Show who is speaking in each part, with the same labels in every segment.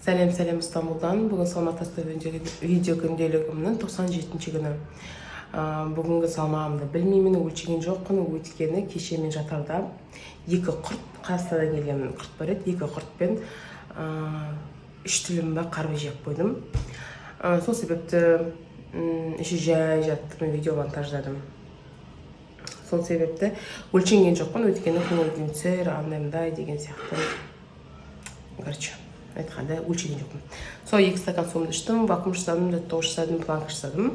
Speaker 1: Сәлем Стамбулдан. Бүгін салмақтасты видео күнделігімнің 97-ші күні. Бүгінгі салмағымды білмеймін, өлшеген жоқпын, өйткені кеше мен жатарда екі құрт, Қазақстаннан келген құрт бар еді, екі құртпен 3 тілімбі қарбыз жеп қойдым. Сол себепті іші жай жаттым, видео монтаждадым. Сол себепті өлшенген жоқпын, өйткені көңіл түсер, андайымдай деген сияқты. Короче, айтқанда өлшеген жоқпын. Сол 2 стакан суымды іштім, вакуум жасадым, жаттығу жасадым, планка жасадым.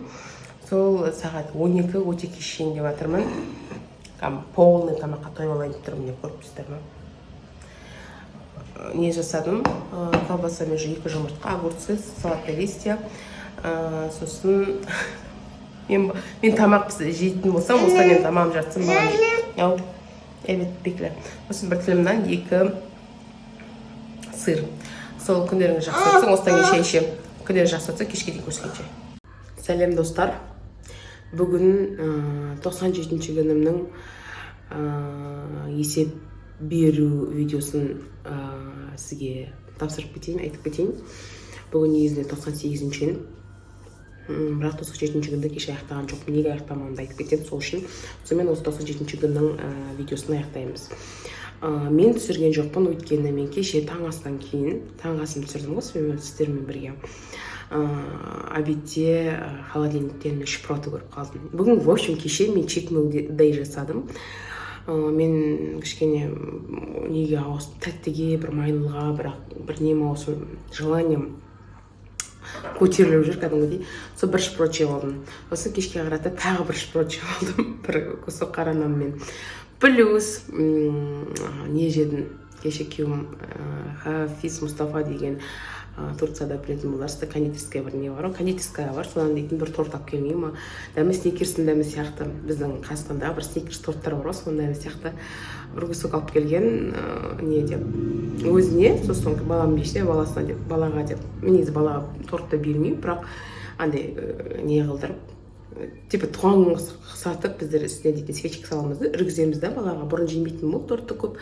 Speaker 1: Сол сағат 12 өте кешейін деп жатырмын. Полный тамаққа тойып алайын деп тұрмын, деп көріпсіздер ме? Не жасадым? Колбаса мен 2 жұмыртқа, огурцы, салатный листья. Сосын мен тамақ жейтін болсам, осылай мен тамағым жатсын маған. Evet, bekle. Осы бір тілімнен 2 сыр. Сол күндеріңіз жақсы өтсін, осыдан кейін шай ішем. Күндеріңіз жақсы өтсін, кешке дейін көріскенше. Сәлем достар. Бүгін 97-ші күнімнің есеп беру видеосын сізге тапсырып кетейін, айтып кетейін. Бүгін негізінде 98-ші күн. Бірақ 97-ші күнді кеше аяқтаған жоқпын. Неге аяқтамағанымды айтып кетемін, сол үшін. Сонымен осы 97-ші күннің видеосын аяқтаймыз. Мен түсірген жоқпын, өйткені мен кеше таң астан кейін, таң асын түсірдім ғой сіздермен бірге. Обедте холодильниктен шпроты көріп қалдым. Бүгін, в общем, кеше мен чекмеудей жасадым. Мен кішкене неге ауысып, тәттіге, бір майлыға, бір нем ауысып, желанием көтеріліп жүр кәдімгідей. Сол бір шпрот жеп алдым. Осы кешке қарата тағы бір шпрот жеп алдым, бір көсі қара нанмен. Плюс не жедім кеше күйеуім Хафиз Мустафа деген Турцияда білетін боларсыздар, кондитерская бір не бар, кондитерская бар, содан дейтін бір торт алып келмей ма, дәмі сникерстің дәмі сияқты, біздің Қазақстандағы бір сникерс торттар бар, соның дәмі сияқты бір кусок алып келген, не деп, өзіне, сосын балам беште, баласына деп, балаға деп, мен негізі балаға тортты бермеймін, бірақ андай не қылдырып, типа туған сатып біздер үстіне дейтін свечка саламыз да, үргіземіз да балаға. Бұрын жемейтін бұл тортты көп.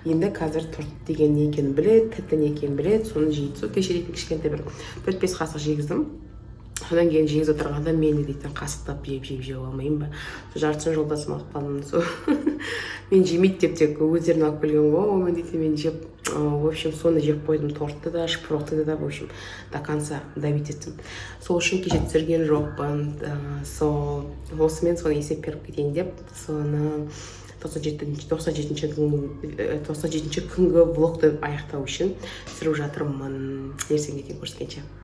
Speaker 1: Енді қазір торт деген не екенін біледі, тәтті не екенін біледі, соны жейді. Сол кеше дейтін кішкентай бір 4-5 қасық жегіздім. Содан кейін жегіз отырғанда мені дейтін қасықтап жеп алмайын ба. Жартысын жолдасым алып қалдым. Мен жемейді деп тек өздерін алып келген ғой, мен дейтін мен жеп, в общем, соны жеп қойдым, тортты да, шпротты да, в общем, до конца давить еттім. Сол үшін кеше түсірген жоқпын. Осымен соны есеп беріп кетейін деп, соны 97-ші күнгі влогты аяқтау үшін түсіріп жатырмын. Ертең көріскенше.